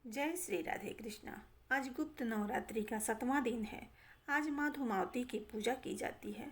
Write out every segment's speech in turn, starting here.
जय श्री राधे कृष्णा। आज गुप्त नवरात्रि का 7वां दिन है। आज माँ धूमावती की पूजा की जाती है।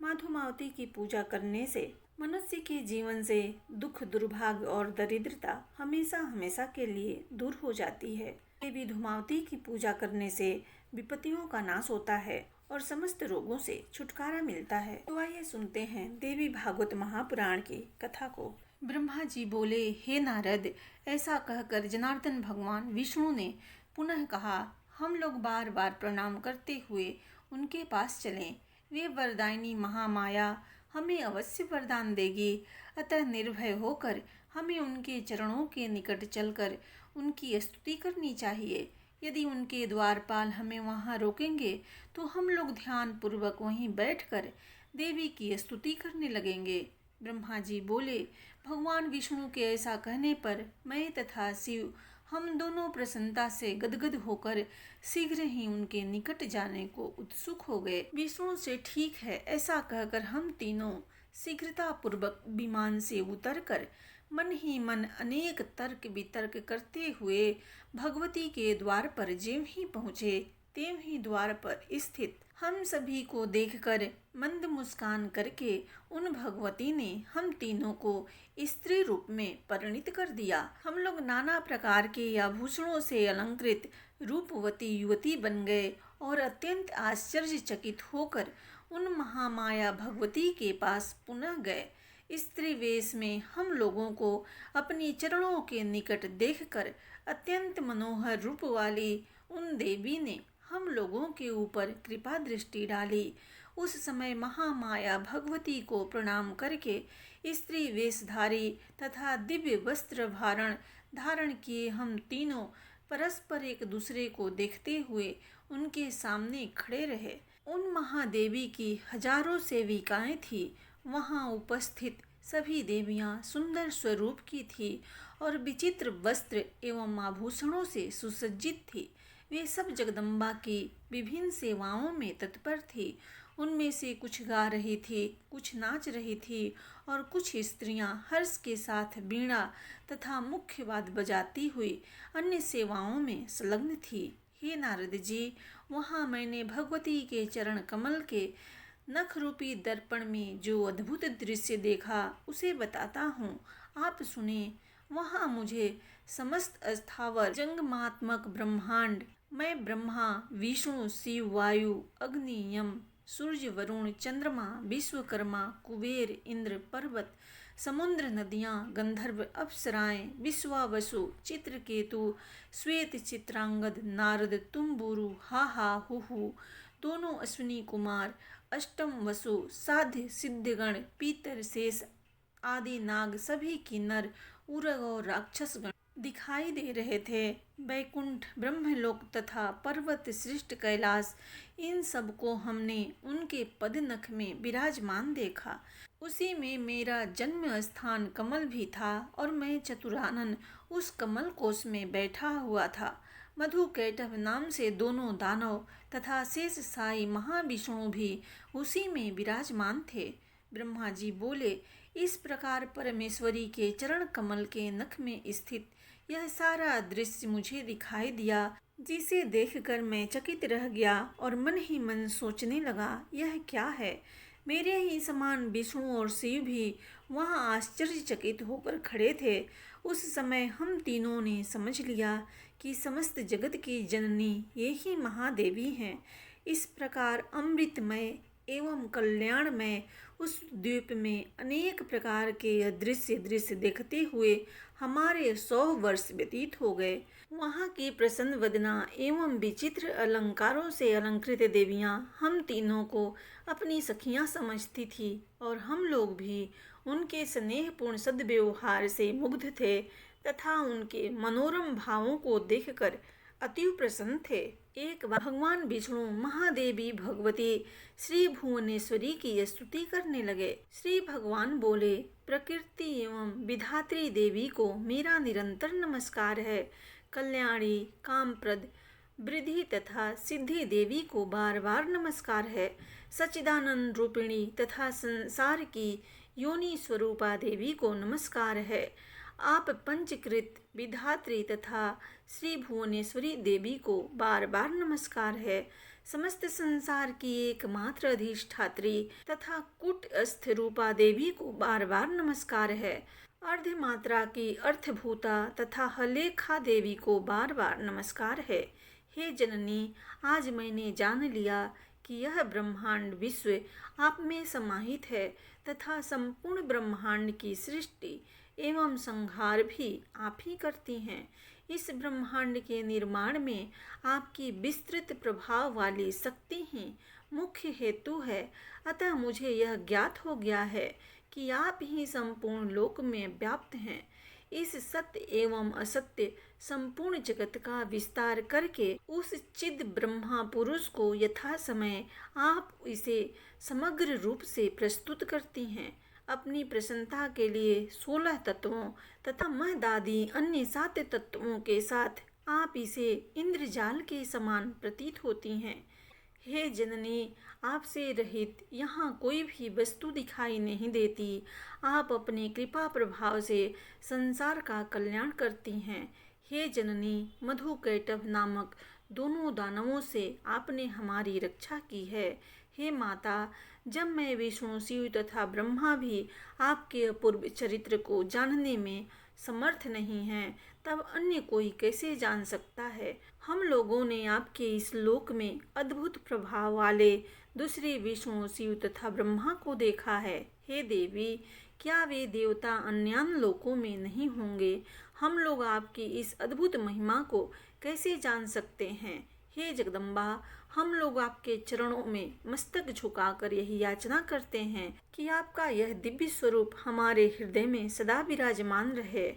माँ धूमावती की पूजा करने से मनुष्य के जीवन से दुख, दुर्भाग्य और दरिद्रता हमेशा हमेशा के लिए दूर हो जाती है। देवी धूमावती की पूजा करने से विपत्तियों का नाश होता है और समस्त रोगों से छुटकारा मिलता है। तो आइए सुनते हैं देवी भागवत महापुराण की कथा को। ब्रह्मा जी बोले, हे नारद, ऐसा कहकर जनार्दन भगवान विष्णु ने पुनः कहा, हम लोग बार बार प्रणाम करते हुए उनके पास चलें। वे वरदायिनी महामाया हमें अवश्य वरदान देगी। अतः निर्भय होकर हमें उनके चरणों के निकट चलकर उनकी स्तुति करनी चाहिए। यदि उनके द्वारपाल हमें वहाँ रोकेंगे तो हम लोग ध्यान पूर्वक वहीं बैठकर देवी की स्तुति करने लगेंगे। ब्रह्मा जी बोले, भगवान विष्णु के ऐसा कहने पर मैं तथा शिव हम दोनों प्रसन्नता से गदगद होकर शीघ्र ही उनके निकट जाने को उत्सुक हो गए। विष्णु से ठीक है ऐसा कहकर हम तीनों शीघ्रता पूर्वक विमान से उतरकर मन ही मन अनेक तर्क वितर्क करते हुए भगवती के द्वार पर ज्यों ही पहुँचे त्यों ही द्वार पर स्थित हम सभी को देखकर मंद मुस्कान करके उन भगवती ने हम तीनों को स्त्री रूप में परिणित कर दिया। हम लोग नाना प्रकार के आभूषणों से अलंकृत रूपवती युवती बन गए और अत्यंत आश्चर्यचकित होकर उन महामाया भगवती के पास पुनः गए। स्त्री वेश में हम लोगों को अपनी चरणों के निकट देखकर अत्यंत मनोहर रूप वाली उन देवी ने हम लोगों के ऊपर कृपा दृष्टि डाली। उस समय महामाया भगवती को प्रणाम करके स्त्री वेशधारी तथा दिव्य वस्त्र धारण किए हम तीनों परस्पर एक दूसरे को देखते हुए उनके सामने खड़े रहे। उन महादेवी की हजारों सेविकाएं थी। वहां उपस्थित सभी देवियां सुंदर स्वरूप की थी और विचित्र वस्त्र एवं आभूषणों से सुसज्जित थी। वे सब जगदम्बा की विभिन्न सेवाओं में तत्पर थी। उनमें से कुछ गा रही थी, कुछ नाच रही थी और कुछ स्त्रियां हर्ष के साथ वीणा तथा मुख्य वाद्य बजाती हुई अन्य सेवाओं में संलग्न थी। हे नारद जी, वहाँ मैंने भगवती के चरण कमल के नख रूपी दर्पण में जो अद्भुत दृश्य देखा उसे बताता हूँ, आप सुने। वहाँ मुझे समस्त स्थावर जंगमात्मक ब्रह्मांड, मैं ब्रह्मा, विष्णु, शिव, वायु, अग्नि, यम, सूर्य, वरुण, चंद्रमा, विश्वकर्मा, कुबेर, इंद्र, पर्वत, समुद्र, नदियाँ, गंधर्व, अप्सराएं, विश्वावसु, चित्रकेतु, श्वेत चित्रांगद, नारद, तुम्बुरु, हा हु, दोनों अश्विनी कुमार, अष्टम वसु, साध्य सिद्धगण, पीतर, शेष आदि नाग, सभी किन्नर, उरग और राक्षस गण दिखाई दे रहे थे। वैकुंठ, ब्रह्मलोक तथा पर्वत श्रेष्ठ कैलाश, इन सब को हमने उनके पदनख में विराजमान देखा। उसी में मेरा जन्म स्थान कमल भी था और मैं चतुरानन उस कमल कोश में बैठा हुआ था। मधु कैटभ नाम से दोनों दानव तथा शेष साई महाविष्णु भी उसी में विराजमान थे। ब्रह्मा जी बोले, इस प्रकार परमेश्वरी के चरण कमल के नख में स्थित यह सारा दृश्य मुझे दिखाई दिया, जिसे देखकर मैं चकित रह गया और मन ही मन सोचने लगा, यह क्या है। मेरे ही समान विष्णु और शिव भी वहाँ आश्चर्यचकित होकर खड़े थे। उस समय हम तीनों ने समझ लिया कि समस्त जगत की जननी ये ही महादेवी हैं। इस प्रकार अमृतमय एवं कल्याणमय उस द्वीप में अनेक प्रकार के दृश्य देखते हुए हमारे 100 वर्ष व्यतीत हो गए। वहाँ की प्रसन्न वदना एवं विचित्र अलंकारों से अलंकृत देवियाँ हम तीनों को अपनी सखियाँ समझती थी और हम लोग भी उनके स्नेहपूर्ण सद्व्यवहार से मुग्ध थे तथा उनके मनोरम भावों को देखकर अति प्रसन्न थे। एक बार भगवान विष्णु महादेवी भगवती श्री भुवनेश्वरी की स्तुति करने लगे। श्री भगवान बोले, प्रकृति एवं विधात्री देवी को मेरा निरंतर नमस्कार है। कल्याणी, कामप्रद, वृद्धि तथा सिद्धि देवी को बार बार नमस्कार है। सच्चिदानंद रूपिणी तथा संसार की योनि स्वरूपा देवी को नमस्कार है। आप पंचकृत विधात्री तथा श्री भुवनेश्वरी देवी को बार बार नमस्कार है। समस्त संसार की एकमात्र अधिष्ठात्री तथा कूटस्थ रूपा देवी को बार बार नमस्कार है। अर्धमात्रा की अर्थभूता तथा हलेखा देवी को बार बार नमस्कार है। हे जननी, आज मैंने जान लिया कि यह ब्रह्मांड विश्व आप में समाहित है तथा संपूर्ण ब्रह्मांड की सृष्टि एवं संहार भी आप ही करती हैं। इस ब्रह्मांड के निर्माण में आपकी विस्तृत प्रभाव वाली शक्ति ही मुख्य हेतु है। अतः मुझे यह ज्ञात हो गया है कि आप ही संपूर्ण लोक में व्याप्त हैं। इस सत्य एवं असत्य संपूर्ण जगत का विस्तार करके उस चिद ब्रह्मा पुरुष को यथा समय आप इसे समग्र रूप से प्रस्तुत करती हैं। अपनी प्रसन्नता के लिए 16 तत्वों तथा महदादि अन्य 7 तत्वों के साथ आप इसे इंद्रजाल के समान प्रतीत होती हैं। हे जननी, आपसे रहित यहाँ कोई भी वस्तु दिखाई नहीं देती। आप अपने कृपा प्रभाव से संसार का कल्याण करती हैं। हे जननी, मधुकैटभ नामक दोनों दानवों से आपने हमारी रक्षा की है। हे माता, जब मैं विष्णु, शिव तथा ब्रह्मा भी आपके अपूर्व चरित्र को जानने में समर्थ नहीं हैं, तब अन्य कोई कैसे जान सकता है। हम लोगों ने आपके इस लोक में अद्भुत प्रभाव वाले दूसरे विष्णु, शिव तथा ब्रह्मा को देखा है। हे देवी, क्या वे देवता अन्यान लोकों में नहीं होंगे? हम लोग आपकी इस अद्भुत महिमा को कैसे जान सकते हैं? हे जगदम्बा, हम लोग आपके चरणों में मस्तक झुकाकर यही याचना करते हैं कि आपका यह दिव्य स्वरूप हमारे हृदय में सदा विराजमान रहे।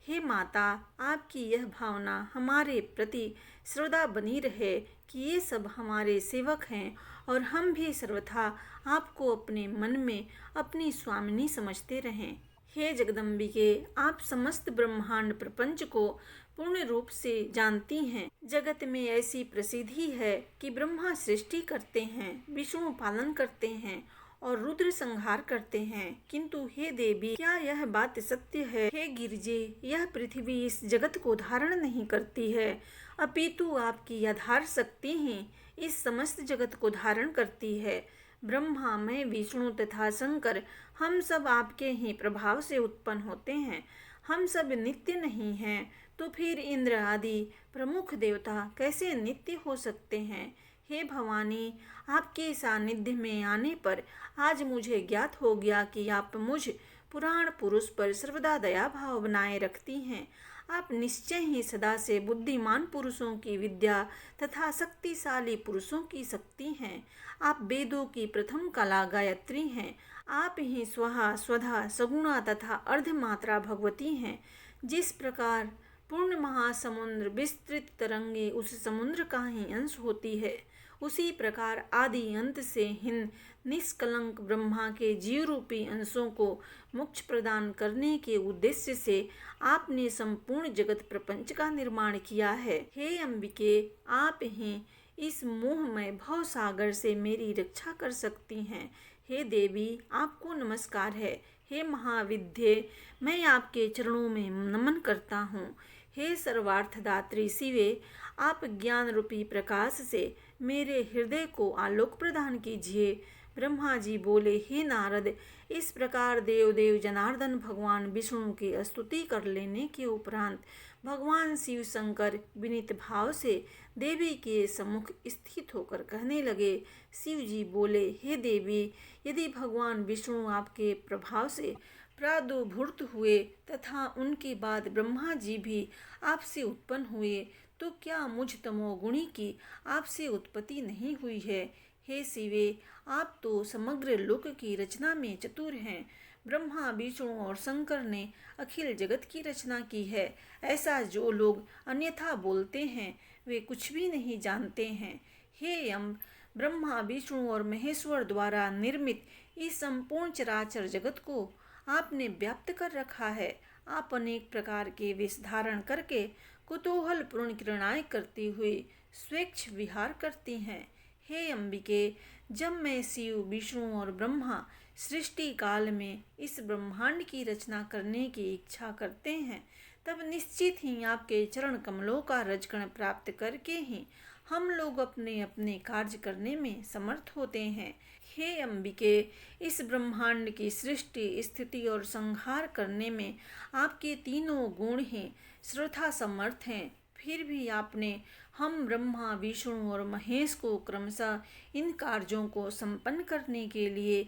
हे माता, आपकी यह भावना हमारे प्रति श्रद्धा बनी रहे कि ये सब हमारे सेवक हैं और हम भी सर्वथा आपको अपने मन में अपनी स्वामिनी समझते रहें। हे जगदम्बिके, आप समस्त ब्रह्मांड प्रपंच को पूर्ण रूप से जानती हैं। जगत में ऐसी प्रसिद्धि है कि ब्रह्मा सृष्टि करते हैं, विष्णु पालन करते हैं और रुद्र संहार करते हैं, किंतु हे देवी, क्या यह बात सत्य है? हे गिरिजे, यह पृथ्वी इस जगत को धारण नहीं करती है, अपितु आपकी आधार शक्ति ही इस समस्त जगत को धारण करती है। ब्रह्मा, मैं, विष्णु तथा शंकर, हम सब आपके ही प्रभाव से उत्पन्न होते हैं। हम सब नित्य नहीं हैं, तो फिर इंद्र आदि प्रमुख देवता कैसे नित्य हो सकते हैं? हे भवानी, आपके सानिध्य में आने पर आज मुझे ज्ञात हो गया कि आप मुझ पुराण पुरुष पर सर्वदा दया भाव बनाए रखती हैं। आप निश्चय ही सदा से बुद्धिमान पुरुषों की विद्या तथा शक्तिशाली पुरुषों की शक्ति हैं। आप वेदों की प्रथम कला गायत्री हैं। आप ही स्वहा, स्वधा, सगुणा तथा अर्धमात्रा भगवती हैं। जिस प्रकार पूर्ण महासमुद्र विस्तृत तरंगे उस समुद्र का ही अंश होती है, उसी प्रकार आदि अंत से हीन निष्कलंक ब्रह्मा के जीव रूपी अंशों को मोक्ष प्रदान करने के उद्देश्य से आपने संपूर्ण जगत प्रपंच का निर्माण किया है। हे अंबिके, आप ही इस मोहमय भव सागर से मेरी रक्षा कर सकती हैं। हे देवी, आपको नमस्कार है। हे महाविद्ये, मैं आपके चरणों में नमन करता हूँ। हे सर्वार्थदात्री शिवे, आप ज्ञान रूपी प्रकाश से मेरे हृदय को आलोक प्रदान कीजिए। ब्रह्मा जी बोले, हे नारद, इस प्रकार देव जनार्दन भगवान विष्णु की स्तुति कर लेने के उपरांत भगवान शिव शंकर विनीत भाव से देवी के सम्मुख स्थित होकर कहने लगे। शिव जी बोले, हे देवी, यदि भगवान विष्णु आपके प्रभाव से प्रादुर्भूत हुए तथा उनके बाद ब्रह्मा जी भी आपसे उत्पन्न हुए, तो क्या मुझ तमोगुणी की आपसे उत्पत्ति नहीं हुई है? हे शिवे, आप तो समग्र लोक की रचना में चतुर हैं। ब्रह्मा, विष्णु और शंकर ने अखिल जगत की रचना की है। ऐसा जो लोग अन्यथा बोलते हैं, वे कुछ भी नहीं जानते हैं। हे यम, ब्रह्मा, विष्णु और महेश्वर द्वारा निर्मित इस संपूर्ण चराचर जगत को आपने व्याप्त कर रखा है। आप अनेक प्रकार के वेश धारण करके कुतूहल पूर्ण क्रीड़ाएं करती हुई स्वेच्छ विहार करती हैं। हे अंबिके, जब मैं शिव, विष्णु और ब्रह्मा सृष्टि काल में इस ब्रह्मांड की रचना करने की इच्छा करते हैं, तब निश्चित ही आपके चरण कमलों का रजकण प्राप्त करके ही हम लोग अपने अपने कार्य करने में समर्थ होते हैं। हे अंबिके, इस ब्रह्मांड की सृष्टि, स्थिति और संहार करने में आपके तीनों गुण ही सर्वथा समर्थ हैं। फिर भी आपने हम ब्रह्मा, विष्णु और महेश को क्रमशः इन कार्यों को संपन्न करने के लिए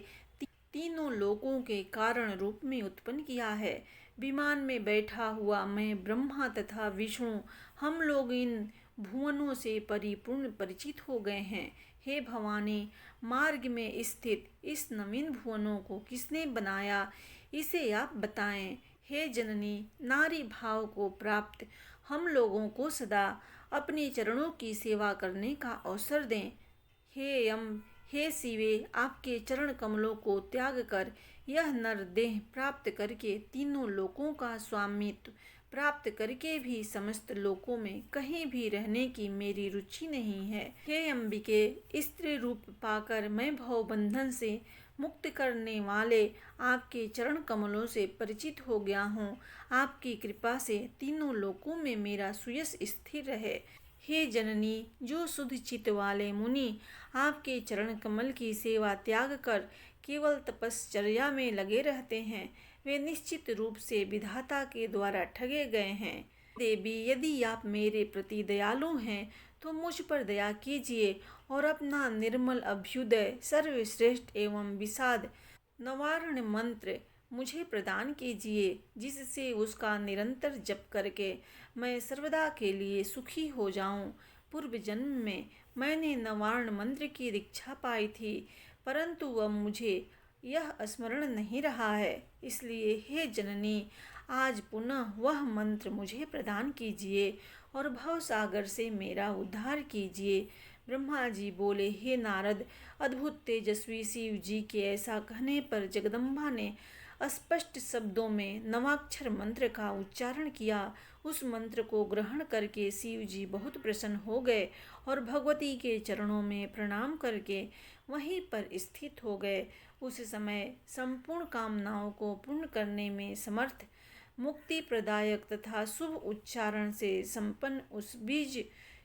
तीनों लोकों के कारण रूप में उत्पन्न किया है। विमान में बैठा हुआ मैं ब्रह्मा तथा विष्णु, हम लोग इन भुवनों से परिपूर्ण परिचित हो गए हैं। हे भवानी, मार्ग में स्थित इस नवीन भुवनों को किसने बनाया, इसे आप बताएं। हे जननी, नारी भाव को प्राप्त हम लोगों को सदा अपने चरणों की सेवा करने का अवसर दें। हे यम, हे शिवे, आपके चरण कमलों को त्याग कर यह नर देह प्राप्त करके तीनों लोकों का स्वामित्व प्राप्त करके भी समस्त लोकों में कहीं भी रहने की मेरी रुचि नहीं है। हे अंबिके, स्त्री रूप पाकर मैं भव बंधन से मुक्त करने वाले आपके चरण कमलों से परिचित हो गया हूँ। आपकी कृपा से तीनों लोकों में मेरा सुयश स्थिर रहे। हे जननी, जो शुद्ध चित्त वाले मुनि आपके चरण कमल की सेवा त्याग कर केवल तपश्चर्या में लगे रहते हैं, वे निश्चित रूप से विधाता के द्वारा ठगे गए हैं। देवी, यदि आप मेरे प्रति दयालु हैं तो मुझ पर दया कीजिए और अपना निर्मल अभ्युदय, सर्वश्रेष्ठ एवं विषाद नवारण मंत्र मुझे प्रदान कीजिए, जिससे उसका निरंतर जप करके मैं सर्वदा के लिए सुखी हो जाऊं। पूर्व जन्म में मैंने नवारण मंत्र की दीक्षा पाई थी, परंतु अब मुझे यह स्मरण नहीं रहा है। इसलिए हे जननी, आज पुनः वह मंत्र मुझे प्रदान कीजिए और भवसागर से मेरा उद्धार कीजिए। ब्रह्मा जी बोले, हे नारद, अद्भुत तेजस्वी शिव जी के ऐसा कहने पर जगदम्बा ने स्पष्ट शब्दों में नवाक्षर मंत्र का उच्चारण किया। उस मंत्र को ग्रहण करके शिव जी बहुत प्रसन्न हो गए और भगवती के चरणों में प्रणाम करके वहीं पर स्थित हो गए। उस समय संपूर्ण कामनाओं को पूर्ण करने में समर्थ, मुक्ति प्रदायक तथा शुभ उच्चारण से संपन्न उस बीज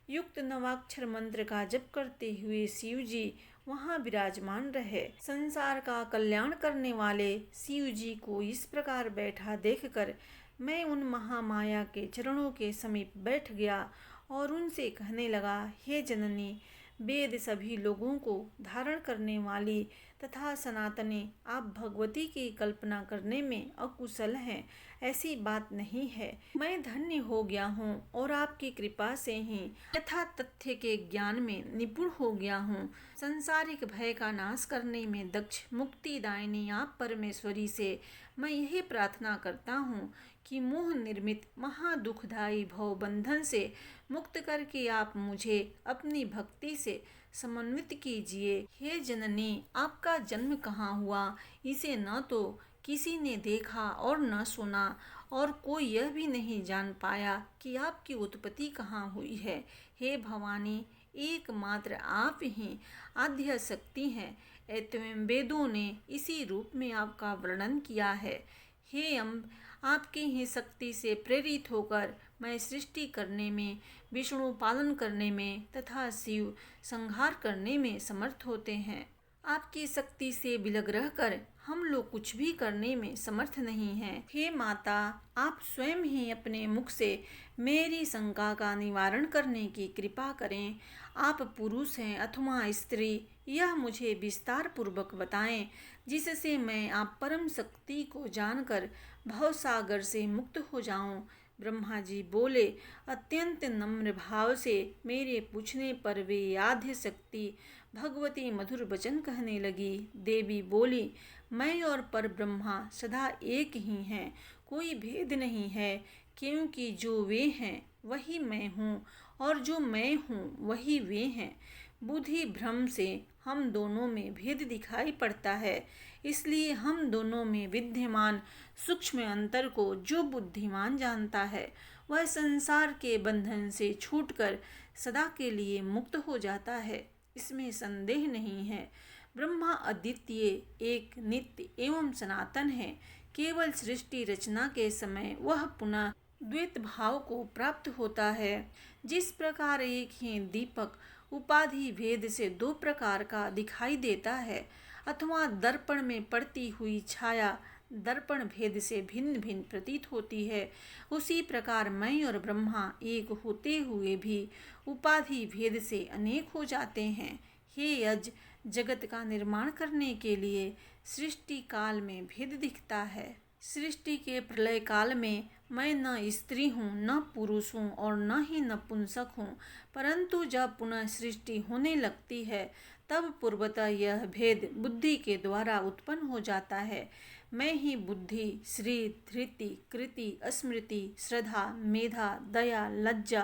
युक्त नवाक्षर मंत्र का जप करते हुए शिव जी वहाँ विराजमान रहे। संसार का कल्याण करने वाले शिव जी को इस प्रकार बैठा देखकर मैं उन महामाया के चरणों के समीप बैठ गया और उनसे कहने लगा, हे जननी, वेद सभी लोगों को धारण करने वाली तथा सनातनी, आप भगवती की कल्पना करने में अकुशल हैं, ऐसी बात नहीं है। मैं धन्य हो गया हूँ और आपकी कृपा से ही यथा तथ्य के ज्ञान में निपुण हो गया हूँ। संसारिक भय का नाश करने में दक्ष मुक्तिदायिनी आप परमेश्वरी से मैं यही प्रार्थना करता हूँ कि मोह निर्मित महादुखदायी भव बंधन से मुक्त करके आप मुझे अपनी भक्ति से समन्वित कीजिए। हे जननी, आपका जन्म कहाँ हुआ, इसे न तो किसी ने देखा और न सुना, और कोई यह भी नहीं जान पाया कि आपकी उत्पत्ति कहाँ हुई है। हे भवानी, एकमात्र आप ही आद्य शक्ति हैं। एवं वेदों ने इसी रूप में आपका वर्णन किया है। हे अम्ब, आपकी ही शक्ति से प्रेरित होकर मैं सृष्टि करने में, विष्णु पालन करने में तथा शिव संहार करने में समर्थ होते हैं। आपकी शक्ति से विलग रहकर हम लोग कुछ भी करने में समर्थ नहीं हैं। हे माता, आप स्वयं ही अपने मुख से मेरी शंका का निवारण करने की कृपा करें। आप पुरुष हैं अथवा स्त्री, यह मुझे विस्तार पूर्वक बताएं, जिससे मैं आप परम शक्ति को जानकर भवसागर से मुक्त हो जाऊं। ब्रह्मा जी बोले, अत्यंत नम्र भाव से मेरे पूछने पर वे आद्य शक्ति भगवती मधुर वचन कहने लगी। देवी बोली, मैं और पर ब्रह्मा सदा एक ही हैं, कोई भेद नहीं है, क्योंकि जो वे हैं वही मैं हूँ और जो मैं हूँ वही वे हैं। बुद्धि भ्रम से हम दोनों में भेद दिखाई पड़ता है, इसलिए हम दोनों में विद्यमान सूक्ष्म अंतर को जो बुद्धिमान जानता है, वह संसार के बंधन से छूटकर सदा के लिए मुक्त हो जाता है, इसमें संदेह नहीं है। ब्रह्मा अद्वितीय, एक नित्य एवं सनातन है। केवल सृष्टि रचना के समय वह पुनः द्वैत भाव को प्राप्त होता है। जिस प्रकार एक ही दीपक उपाधि भेद से दो प्रकार का दिखाई देता है, अथवा दर्पण में पड़ती हुई छाया दर्पण भेद से भिन्न भिन्न प्रतीत होती है, उसी प्रकार मैं और ब्रह्मा एक होते हुए भी उपाधि भेद से अनेक हो जाते हैं। हे यज, जगत का निर्माण करने के लिए सृष्टि काल में भेद दिखता है। सृष्टि के प्रलय काल में मैं न स्त्री हूँ, न पुरुष हूँ और न ही नपुंसक हूँ, परंतु जब पुनः सृष्टि होने लगती है तब पूर्वतः यह भेद बुद्धि के द्वारा उत्पन्न हो जाता है। मैं ही बुद्धि, श्री, धृति, कृति, स्मृति, श्रद्धा, मेधा, दया, लज्जा,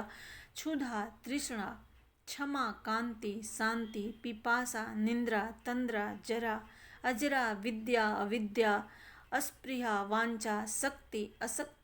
क्षुधा, तृष्णा, क्षमा, कांति, शांति, पिपासा, निंद्रा, तंद्रा, जरा, अजरा, विद्या, अविद्या, अस्पृहा, वांछा, शक्ति, असक्ति,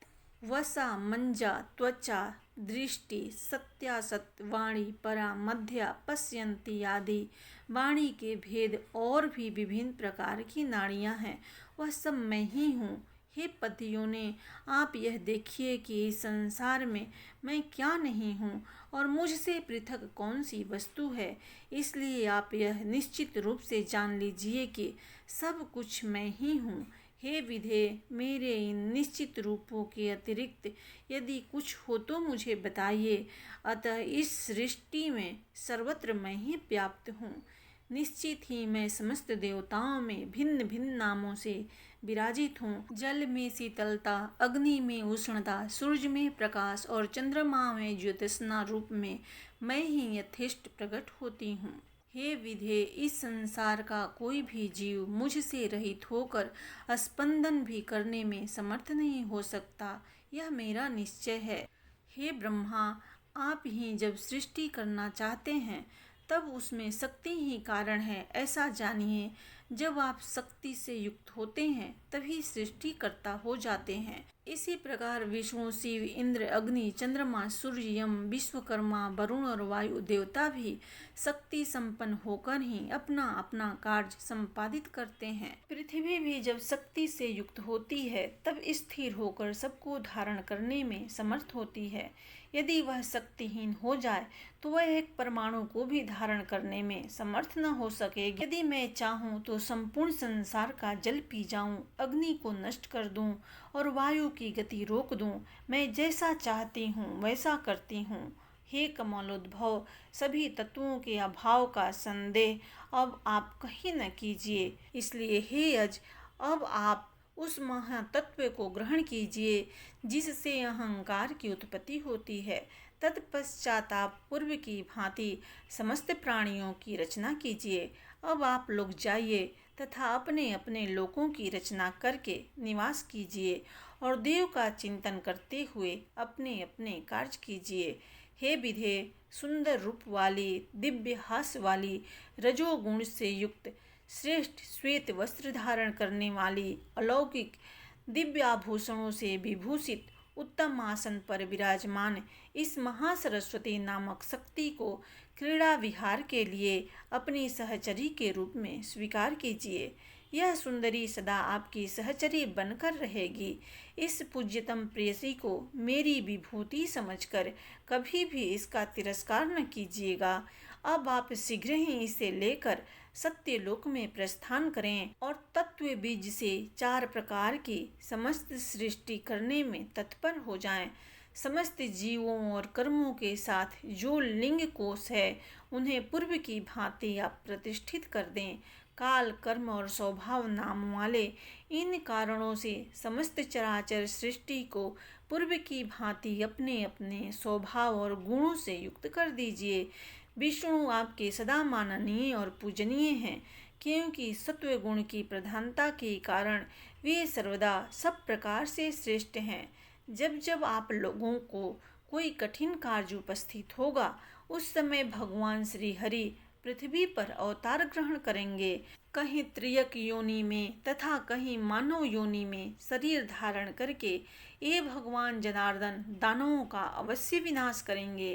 वसा, मंजा, त्वचा, दृष्टि, सत्यासत, वाणी, परा, मध्या, पश्यंती आदि वाणी के भेद और भी विभिन्न प्रकार की नाड़ियाँ हैं, वह सब मैं ही हूँ। हे पतियों ने, आप यह देखिए कि इस संसार में मैं क्या नहीं हूँ और मुझसे पृथक कौन सी वस्तु है। इसलिए आप यह निश्चित रूप से जान लीजिए कि सब कुछ मैं ही हूँ। हे विधे, मेरे इन निश्चित रूपों के अतिरिक्त यदि कुछ हो तो मुझे बताइए। अतः इस सृष्टि में सर्वत्र मैं ही व्याप्त हूँ। निश्चित ही मैं समस्त देवताओं में भिन्न भिन्न नामों से विराजित हूँ। जल में शीतलता, अग्नि में उष्णता, सूर्य में प्रकाश और चंद्रमा में ज्योतिषना रूप में मैं ही यथेष्ट प्रकट होती हूँ। हे विधे, इस संसार का कोई भी जीव मुझसे रहित होकर स्पंदन भी करने में समर्थ नहीं हो सकता, यह मेरा निश्चय है। हे ब्रह्मा, आप ही जब सृष्टि करना चाहते हैं तब उसमें शक्ति ही कारण है, ऐसा जानिए। जब आप शक्ति से युक्त होते हैं तभी सृष्टि कर्ता हो जाते हैं। इसी प्रकार विष्णु, शिव, इंद्र, अग्नि, चंद्रमा, सूर्य, यम, विश्वकर्मा, वरुण और वायु देवता भी शक्ति संपन्न होकर ही अपना अपना कार्य संपादित करते हैं। पृथ्वी भी जब शक्ति से युक्त होती है तब स्थिर होकर सबको धारण करने में समर्थ होती है। यदि वह शक्तिहीन हो जाए तो वह एक परमाणु को भी धारण करने में समर्थ न हो सकेगी। यदि मैं चाहूँ तो संपूर्ण संसार का जल पी जाऊं, अग्नि को नष्ट कर दूं और वायु की गति रोक दूं। मैं जैसा चाहती हूँ वैसा करती हूँ। हे कमलोद्भव, सभी तत्वों के अभाव का संदेह अब आप कहीं न कीजिए। इसलिए हे यज, अब आप उस महातत्व को ग्रहण कीजिए जिससे अहंकार की उत्पत्ति होती है। तत्पश्चात आप पूर्व की भांति समस्त प्राणियों की रचना कीजिए। अब आप लोग जाइए तथा अपने अपने लोकों की रचना करके निवास कीजिए और देव का चिंतन करते हुए अपने अपने कार्य कीजिए। हे विधे, सुंदर रूप वाली, दिव्य हास वाली, रजोगुण से युक्त, श्रेष्ठ श्वेत वस्त्र धारण करने वाली, अलौकिक दिव्य आभूषणों से विभूषित, उत्तम आसन पर विराजमान इस महासरस्वती नामक शक्ति को क्रीड़ा विहार के लिए अपनी सहचरी के रूप में स्वीकार कीजिए। यह सुंदरी सदा आपकी सहचरी बनकर रहेगी। इस पूज्यतम प्रेयसी को मेरी विभूति समझकर कभी भी इसका तिरस्कार न कीजिएगा। अब आप शीघ्र ही इसे लेकर सत्यलोक में प्रस्थान करें और तत्व बीज से 4 प्रकार की समस्त सृष्टि करने में तत्पर हो जाएं। समस्त जीवों और कर्मों के साथ जो लिंग कोश है उन्हें पूर्व की भांति आप प्रतिष्ठित कर दें। काल, कर्म और स्वभाव नाम वाले इन कारणों से समस्त चराचर सृष्टि को पूर्व की भांति अपने अपने स्वभाव और गुणों से युक्त कर दीजिए। विष्णु आपके सदा माननीय और पूजनीय हैं, क्योंकि सत्व गुण की प्रधानता के कारण वे सर्वदा सब प्रकार से श्रेष्ठ हैं। जब जब आप लोगों को कोई कठिन कार्य उपस्थित होगा उस समय भगवान श्री हरि पृथ्वी पर अवतार ग्रहण करेंगे। कहीं त्रियक योनि में तथा कहीं मानव योनि में शरीर धारण करके ये भगवान जनार्दन दानवों का अवश्य विनाश करेंगे।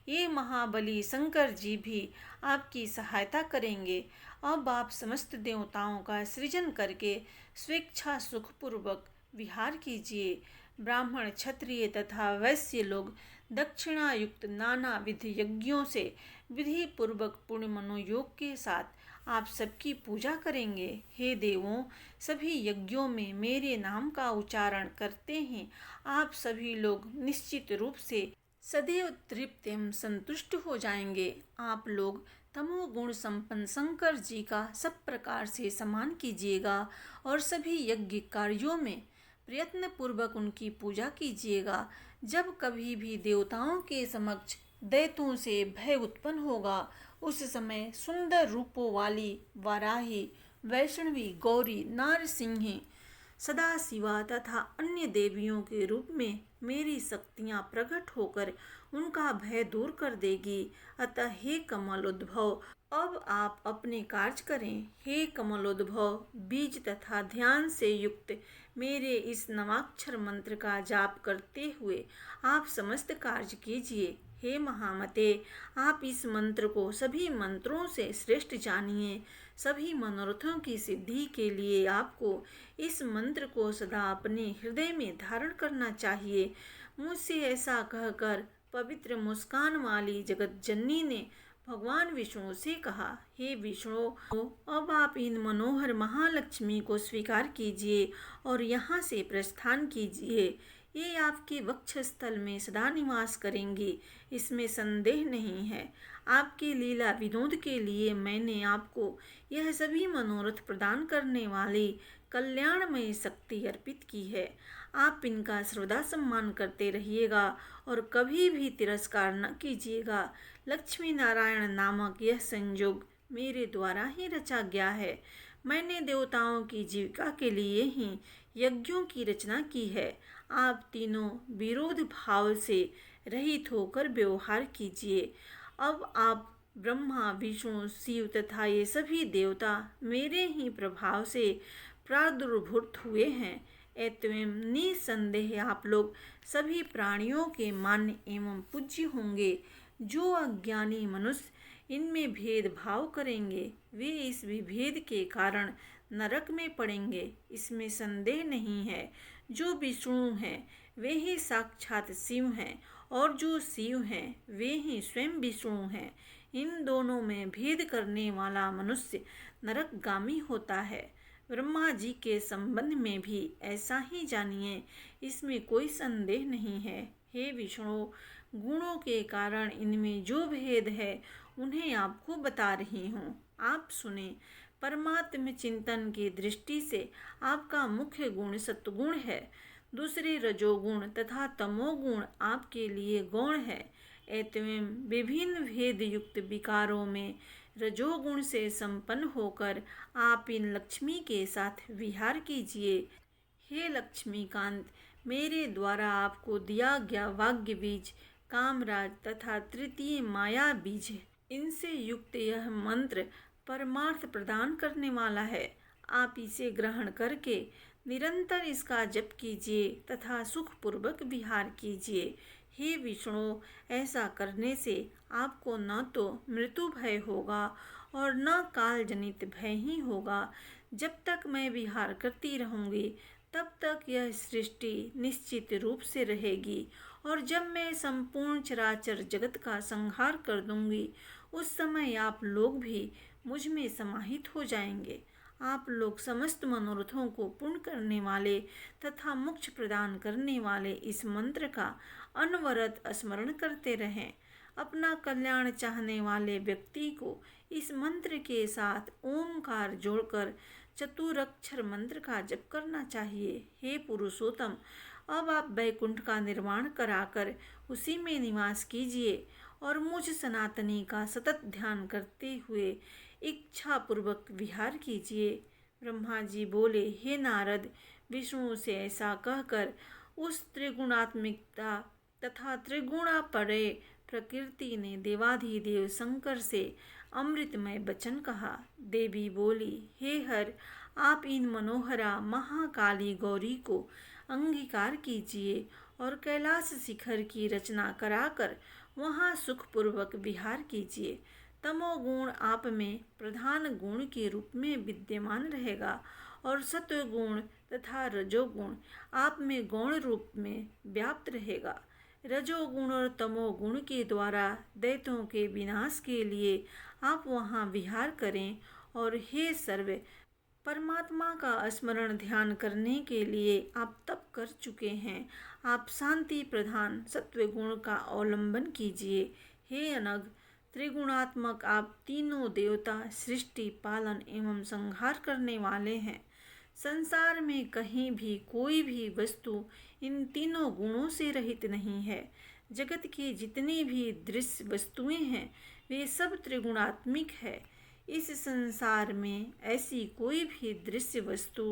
ये महाबली शंकर जी भी आपकी सहायता करेंगे। अब आप समस्त देवताओं का सृजन करके स्वेच्छा सुखपूर्वक विहार कीजिए। ब्राह्मण, क्षत्रिय तथा वैश्य लोग दक्षिणायुक्त नाना विधि यज्ञों से विधि पूर्वक पुण्य मनोयोग के साथ आप सबकी पूजा करेंगे। हे देवों, सभी यज्ञों में मेरे नाम का उच्चारण करते हैं आप सभी लोग निश्चित रूप से सदैव तृप्त एवं संतुष्ट हो जाएंगे। आप लोग तमोगुण संपन्न शंकर जी का सब प्रकार से सम्मान कीजिएगा और सभी यज्ञ कार्यों में प्रयत्न पूर्वक उनकी पूजा कीजिएगा। जब कभी भी देवताओं के समक्ष दैत्यों से भय उत्पन्न होगा, उस समय सुंदर रूपों वाली वाराही, वैष्णवी, गौरी, नारसिंही, सदाशिवा तथा अन्य देवियों के रूप में मेरी शक्तियाँ प्रकट होकर उनका भय दूर कर देगी। अतः हे कमलोद्भव, अब आप अपने कार्य करें। हे कमलोद्भव, बीज तथा ध्यान से युक्त मेरे इस नवाक्षर मंत्र का जाप करते हुए आप समस्त कार्य कीजिए। हे महामते, आप इस मंत्र को सभी मंत्रों से श्रेष्ठ जानिए। सभी मनोरथों की सिद्धि के लिए आपको इस मंत्र को सदा अपने हृदय में धारण करना चाहिए। मुझसे ऐसा कहकर पवित्र मुस्कान वाली जगत जननी ने भगवान विष्णु से कहा, हे विष्णु, अब आप इन मनोहर महालक्ष्मी को स्वीकार कीजिए और यहाँ से प्रस्थान कीजिए। ये आपके वक्षस्थल में सदा निवास करेंगी, इसमें संदेह नहीं है। आपके लीला विनोद के लिए मैंने आपको यह सभी मनोरथ प्रदान करने वाली कल्याणमय शक्ति अर्पित की है। आप इनका सर्वदा सम्मान करते रहिएगा और कभी भी तिरस्कार न कीजिएगा। लक्ष्मी नारायण नामक यह संयोग मेरे द्वारा ही रचा गया है। मैंने देवताओं की जीविका के लिए ही यज्ञों की रचना की है। आप तीनों विरोध भाव से रहित होकर व्यवहार कीजिए। अब आप ब्रह्मा, विष्णु, शिव तथा ये सभी देवता मेरे ही प्रभाव से प्रादुर्भूत हुए हैं। एवं निसंदेह आप लोग सभी प्राणियों के मान्य एवं पूज्य होंगे। जो अज्ञानी मनुष्य इनमें भेदभाव करेंगे, वे इस विभेद के कारण नरक में पड़ेंगे, इसमें संदेह नहीं है। जो विष्णु हैं वे ही साक्षात शिव हैं और जो शिव हैं वे ही स्वयं विष्णु हैं। इन दोनों में भेद करने वाला मनुष्य नरकगामी होता है। ब्रह्मा जी के संबंध में भी ऐसा ही जानिए, इसमें कोई संदेह नहीं है। हे विष्णु, गुणों के कारण इनमें जो भेद है उन्हें आपको बता रही हूँ, आप सुने। परमात्म चिंतन की दृष्टि से आपका मुख्य गुण सत्वगुण है। दूसरे रजोगुण तथा तमोगुण आपके लिए गौण है। एवं विभिन्न भेद युक्त विकारों में रजोगुण से संपन्न होकर आप इन लक्ष्मी के साथ विहार कीजिए। हे लक्ष्मीकांत, मेरे द्वारा आपको दिया गया वाग्य बीज, कामराज तथा तृतीय माया बीज है। इनसे युक्त यह मंत्र परमार्थ प्रदान करने वाला है। आप इसे ग्रहण करके निरंतर इसका जप कीजिए तथा सुखपूर्वक विहार कीजिए। हे विष्णु, ऐसा करने से आपको न तो मृत्यु भय होगा और न काल जनित भय ही होगा। जब तक मैं विहार करती रहूँगी तब तक यह सृष्टि निश्चित रूप से रहेगी और जब मैं संपूर्ण चराचर जगत का संहार कर दूंगी उस समय आप लोग भी मुझ में समाहित हो जाएंगे। आप लोग समस्त मनोरथों को पूर्ण करने वाले तथा मोक्ष प्रदान करने वाले इस मंत्र का अनवरत स्मरण करते रहें। अपना कल्याण चाहने वाले व्यक्ति को इस मंत्र के साथ ओमकार जोड़कर चतुरक्षर मंत्र का जप करना चाहिए। हे पुरुषोत्तम, अब आप वैकुंठ का निर्माण कराकर उसी में निवास कीजिए और मुझ सनातनी का सतत ध्यान करते हुए इच्छा पूर्वक विहार कीजिए। ब्रह्मा जी बोले, हे नारद, विष्णु से ऐसा कहकर उस त्रिगुणात्मिकता तथा त्रिगुणा परे प्रकृति ने देवाधिदेव शंकर से अमृतमय वचन कहा। देवी बोली, हे हर, आप इन मनोहरा महाकाली गौरी को अंगीकार कीजिए और कैलाश शिखर की रचना कराकर वहाँ सुखपूर्वक विहार कीजिए। तमोगुण आप में प्रधान गुण के रूप में विद्यमान रहेगा और सत्वगुण तथा रजोगुण आप में गौण रूप में व्याप्त रहेगा। रजोगुण और तमोगुण के द्वारा दैत्यों के विनाश के लिए आप वहाँ विहार करें। और हे सर्वे, परमात्मा का स्मरण ध्यान करने के लिए आप तप कर चुके हैं। आप शांति प्रधान सत्वगुण का अवलंबन कीजिए। हे अनग, त्रिगुणात्मक आप तीनों देवता सृष्टि, पालन एवं संहार करने वाले हैं। संसार में कहीं भी कोई भी वस्तु इन तीनों गुणों से रहित नहीं है। जगत की जितनी भी दृश्य वस्तुएं हैं वे सब त्रिगुणात्मिक है। इस संसार में ऐसी कोई भी दृश्य वस्तु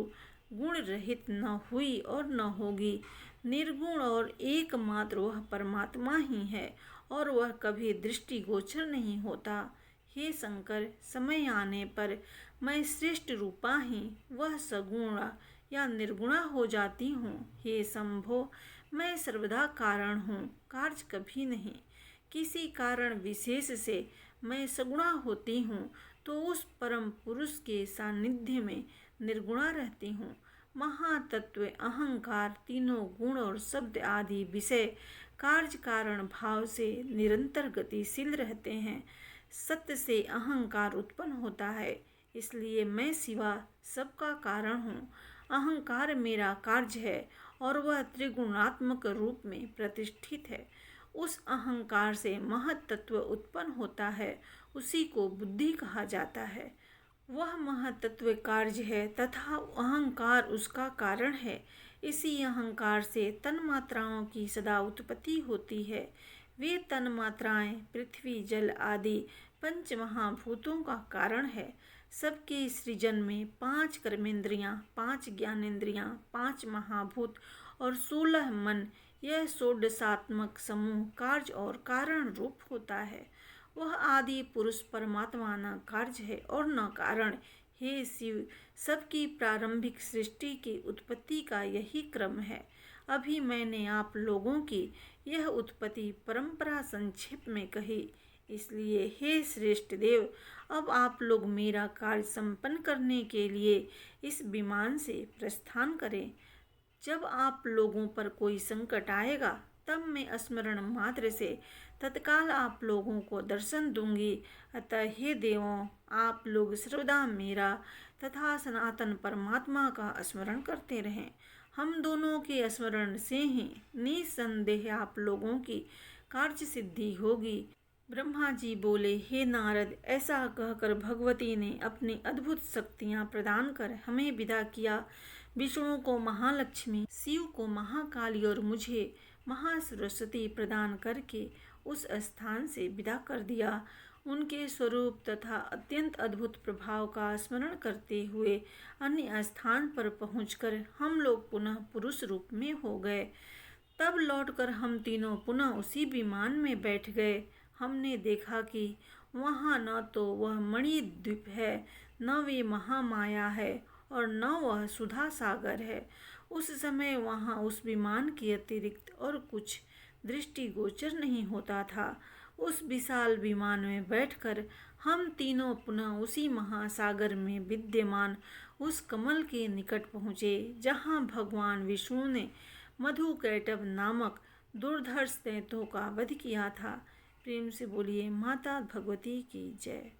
गुण रहित न हुई और न होगी। निर्गुण और एकमात्र वह परमात्मा ही है और वह कभी दृष्टिगोचर नहीं होता। हे शंकर, समय आने पर मैं श्रेष्ठ रूपा ही वह सगुणा या निर्गुणा हो जाती हूँ। हे शंभो, मैं सर्वदा कारण हूँ, कार्य कभी नहीं। किसी कारण विशेष से मैं सगुणा होती हूँ तो उस परम पुरुष के सानिध्य में निर्गुणा रहती हूँ। महातत्व, अहंकार, तीनों गुण और शब्द आदि विषय कार्य कारण भाव से निरंतर गतिशील रहते हैं। सत्य से अहंकार उत्पन्न होता है, इसलिए मैं सिवा सबका कारण हूँ। अहंकार मेरा कार्य है और वह त्रिगुणात्मक रूप में प्रतिष्ठित है। उस अहंकार से महत्तत्व उत्पन्न होता है, उसी को बुद्धि कहा जाता है। वह महत्तत्व कार्य है तथा अहंकार उसका कारण है। इसी अहंकार से तन्मात्राओं की सदा उत्पत्ति होती है। वे तन्मात्राएं पृथ्वी, जल आदि पंच महाभूतों का कारण है। सबके सृजन में 5 कर्मेंद्रियां, 5 ज्ञानेंद्रियां, 5 महाभूत और 16 मन, यह षोडशात्मक समूह कार्य और कारण रूप होता है। वह आदि पुरुष परमात्मा न कार्य है और न कारण। हे शिव, सबकी प्रारंभिक सृष्टि की उत्पत्ति का यही क्रम है। अभी मैंने आप लोगों की यह उत्पत्ति परंपरा संक्षेप में कही, इसलिए हे श्रेष्ठ देव, अब आप लोग मेरा कार्य संपन्न करने के लिए इस विमान से प्रस्थान करें। जब आप लोगों पर कोई संकट आएगा तब मैं स्मरण मात्र से तत्काल आप लोगों को दर्शन दूंगी। अतः हे देवों, आप लोग सर्वदा मेरा तथा सनातन परमात्मा का स्मरण करते रहें। हम दोनों के स्मरण से ही निसंदेह आप लोगों की कार्य सिद्धि होगी। ब्रह्मा जी बोले, हे नारद, ऐसा कहकर भगवती ने अपनी अद्भुत शक्तियाँ प्रदान कर हमें विदा किया। विष्णु को महालक्ष्मी, शिव को महाकाली और मुझे महासरस्वती प्रदान करके उस स्थान से विदा कर दिया। उनके स्वरूप तथा अत्यंत अद्भुत प्रभाव का स्मरण करते हुए अन्य स्थान पर पहुंचकर हम लोग पुनः पुरुष रूप में हो गए। तब लौटकर हम तीनों पुनः उसी विमान में बैठ गए। हमने देखा कि वहाँ न तो वह मणि द्वीप है, न वे महामाया है और न वह सुधा सागर है। उस समय वहाँ उस विमान के अतिरिक्त और कुछ दृष्टिगोचर नहीं होता था। उस विशाल विमान में बैठकर हम तीनों पुनः उसी महासागर में विद्यमान उस कमल के निकट पहुँचे जहाँ भगवान विष्णु ने मधुकैटभ नामक दुर्धर्ष दैत्यों का वध किया था। प्रेम से बोलिए माता भगवती की जय।